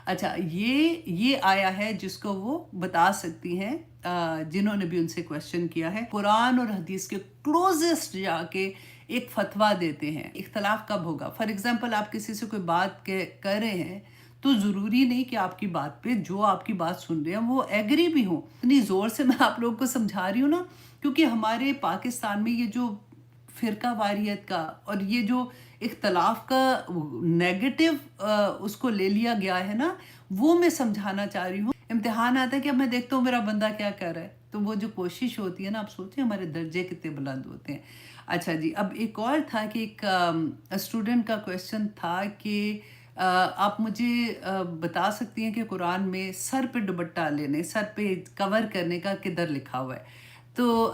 اچھا یہ آیا ہے جس کو وہ بتا سکتی ہیں جنہوں نے بھی ان سے کوشچن کیا ہے. قرآن اور حدیث کے کلوزسٹ جا کے ایک فتویٰ دیتے ہیں. اختلاف کب ہوگا؟ فار ایگزامپل آپ کسی سے کوئی بات کر رہے ہیں تو ضروری نہیں کہ آپ کی بات پہ جو آپ کی بات سن رہے ہیں وہ ایگری بھی ہوں. اتنی زور سے میں آپ لوگوں کو سمجھا رہی ہوں نا کیونکہ ہمارے پاکستان میں یہ جو فرقہ واریت کا اور یہ جو اختلاف کا نیگیٹو اس کو لے لیا گیا ہے نا، وہ میں سمجھانا چاہ رہی ہوں. امتحان آتا ہے کہ اب میں دیکھتا ہوں میرا بندہ کیا کر رہا ہے، تو وہ جو کوشش ہوتی ہے نا، آپ سوچیں ہمارے درجے کتنے بلند ہوتے ہیں. اچھا جی، اب ایک اور تھا کہ ایک اسٹوڈنٹ کا کویشچن تھا کہ آپ مجھے بتا سکتی ہیں کہ قرآن میں سر پہ دوپٹہ لینے، سر پہ کور کرنے کا کدھر لکھا ہوا ہے. تو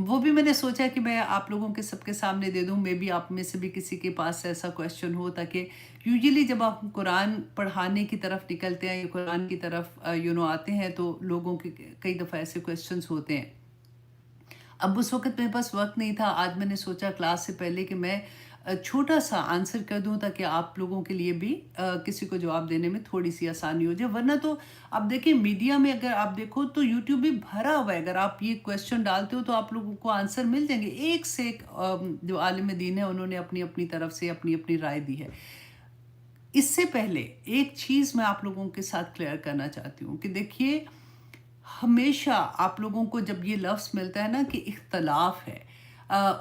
وہ بھی میں نے سوچا کہ میں آپ لوگوں کے سب کے سامنے دے دوں. میں بھی آپ میں سے بھی کسی کے پاس ایسا کویشچن ہو، تاکہ یوزلی جب آپ قرآن پڑھانے کی طرف نکلتے ہیں یا قرآن کی طرف آتے ہیں تو لوگوں کے کئی دفعہ ایسے کویشچنس ہوتے ہیں. اب اس وقت میرے پاس وقت نہیں تھا. آج میں نے سوچا کلاس سے پہلے کہ میں چھوٹا سا آنسر کر دوں تاکہ آپ لوگوں کے لیے بھی کسی کو جواب دینے میں تھوڑی سی آسانی ہو جائے. ورنہ تو آپ دیکھیں میڈیا میں اگر آپ دیکھو تو یوٹیوب بھی بھرا ہوا ہے. اگر آپ یہ کویشچن ڈالتے ہو تو آپ لوگوں کو آنسر مل جائیں گے. ایک سے ایک جو عالم دین ہے انہوں نے اپنی اپنی طرف سے اپنی اپنی رائے دی ہے. اس سے پہلے ایک چیز میں آپ لوگوں کے ساتھ کلیئر کرنا چاہتی ہوں کہ دیکھیے، ہمیشہ آپ لوگوں کو جب یہ لفظ ملتا ہے نا کہ اختلاف ہے،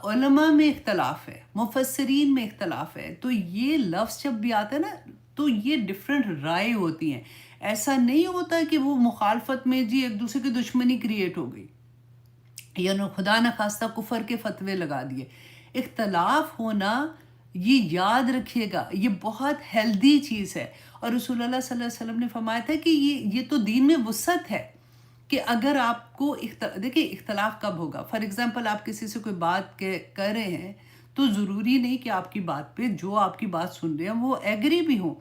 علماء میں اختلاف ہے، مفسرین میں اختلاف ہے، تو یہ لفظ جب بھی آتا ہے نا تو یہ ڈفرینٹ رائے ہوتی ہیں. ایسا نہیں ہوتا کہ وہ مخالفت میں جی ایک دوسرے کی دشمنی کریٹ ہو گئی یا خدا نخواستہ کفر کے فتوے لگا دیے. اختلاف ہونا، یہ یاد رکھیے گا، یہ بہت ہیلدی چیز ہے. اور رسول اللہ صلی اللہ علیہ وسلم نے فرمایا تھا کہ یہ تو دین میں وسعت ہے کہ اگر آپ کو دیکھیں اختلاف کب ہوگا. فار ایگزامپل آپ کسی سے کوئی بات کر رہے ہیں تو ضروری نہیں کہ آپ کی بات پہ جو آپ کی بات سن رہے ہیں وہ ایگری بھی ہوں.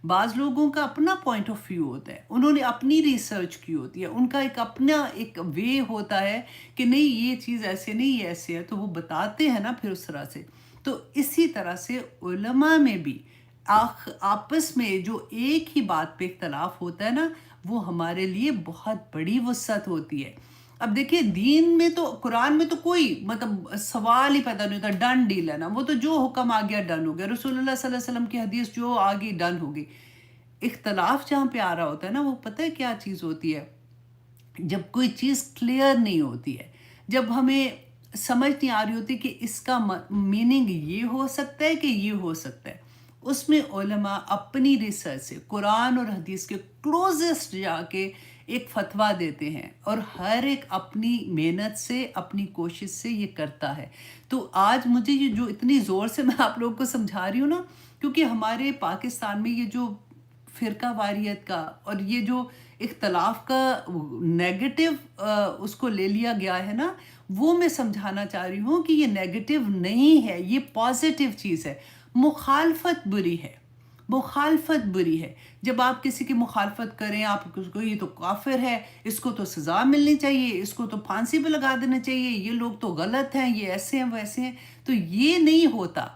بعض لوگوں کا اپنا پوائنٹ آف ویو ہوتا ہے، انہوں نے اپنی ریسرچ کی ہوتی ہے، ان کا ایک اپنا ایک وے ہوتا ہے کہ نہیں یہ چیز ایسے نہیں، یہ ایسے ہے، تو وہ بتاتے ہیں نا پھر اس طرح سے. تو اسی طرح سے علماء میں بھی آپس میں جو ایک ہی بات پہ اختلاف ہوتا ہے نا، وہ ہمارے لیے بہت بڑی وسعت ہوتی ہے. اب دیکھیے دین میں تو قرآن میں تو کوئی مطلب سوال ہی پیدا نہیں ہوتا، ڈن ڈیل ہے نا، وہ تو جو حکم آ گیا ڈن ہو گیا. رسول اللہ صلی اللہ علیہ وسلم کی حدیث جو آ گئی ڈن ہو گئی. اختلاف جہاں پہ آ رہا ہوتا ہے نا، وہ پتہ ہے کیا چیز ہوتی ہے؟ جب کوئی چیز کلیئر نہیں ہوتی ہے، جب ہمیں سمجھ نہیں آ رہی ہوتی کہ اس کا میننگ یہ ہو سکتا ہے کہ یہ ہو سکتا ہے، اس میں علماء اپنی ریسرچ سے قرآن اور حدیث کے کلوزسٹ جا کے ایک فتویٰ دیتے ہیں، اور ہر ایک اپنی محنت سے اپنی کوشش سے یہ کرتا ہے. تو آج مجھے یہ جو اتنی زور سے میں آپ لوگوں کو سمجھا رہی ہوں نا کیونکہ ہمارے پاکستان میں یہ جو فرقہ واریت کا اور یہ جو اختلاف کا نیگیٹو اس کو لے لیا گیا ہے نا، وہ میں سمجھانا چاہ رہی ہوں کہ یہ نیگیٹو نہیں ہے، یہ پازیٹیو چیز ہے. مخالفت بری ہے، مخالفت بری ہے. جب آپ کسی کی مخالفت کریں، آپ کو یہ تو کافر ہے، اس کو تو سزا ملنی چاہیے، اس کو تو پھانسی پہ لگا دینا چاہیے، یہ لوگ تو غلط ہیں، یہ ایسے ہیں ویسے ہیں، تو یہ نہیں ہوتا.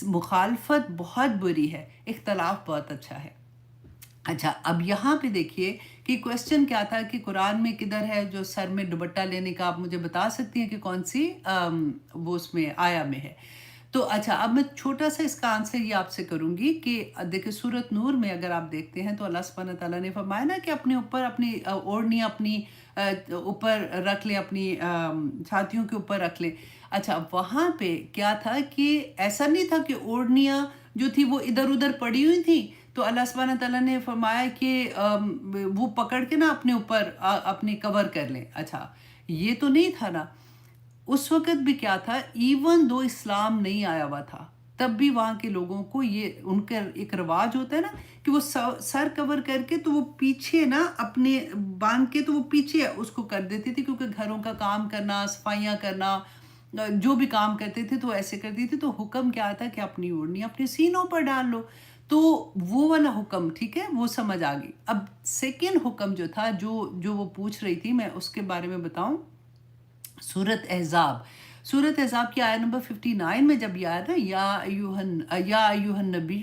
مخالفت بہت بری ہے، اختلاف بہت اچھا ہے. اچھا، اب یہاں پہ دیکھیے کہ کویشچن کیا تھا کہ قرآن میں کدھر ہے جو سر میں دوپٹہ لینے کا. آپ مجھے بتا سکتی ہیں کہ کون سی وہ اس میں آیا میں ہے. تو اچھا، اب میں چھوٹا سا اس کا آنسر یہ آپ سے کروں گی کہ دیکھیں سورۃ نور میں اگر آپ دیکھتے ہیں تو اللہ سبحانہ تعالیٰ نے فرمایا نا کہ اپنے اوپر اپنی اوڑھنی اپنی اوپر رکھ لیں، اپنی چھاتیوں کے اوپر رکھ لیں. اچھا، وہاں پہ کیا تھا کہ ایسا نہیں تھا کہ اوڑھنیاں جو تھی وہ ادھر ادھر پڑی ہوئی تھی تو اللہ سبحانہ تعالیٰ نے فرمایا کہ وہ پکڑ کے نا اپنے اوپر اپنی کور کر لیں. اچھا، یہ تو نہیں تھا نا. اس وقت بھی کیا تھا، ایون دو اسلام نہیں آیا ہوا تھا تب بھی وہاں کے لوگوں کو یہ ان کا ایک رواج ہوتا ہے نا کہ وہ سر کور کر کے تو وہ پیچھے نا اپنے باندھ کے تو وہ پیچھے اس کو کر دیتی تھی، کیونکہ گھروں کا کام کرنا، صفائیاں کرنا، جو بھی کام کرتے تھے تو ایسے کرتی تھی. تو حکم کیا تھا کہ اپنی اوڑھنی اپنے سینوں پر ڈال لو. تو وہ والا حکم ٹھیک ہے، وہ سمجھ آ گئی. اب سیکنڈ حکم جو تھا جو وہ پوچھ رہی تھی، میں اس کے بارے میں بتاؤں. سورۃ احزاب کی آیت نمبر 59 میں جب یہ آیا تھا یا ایوہ النبی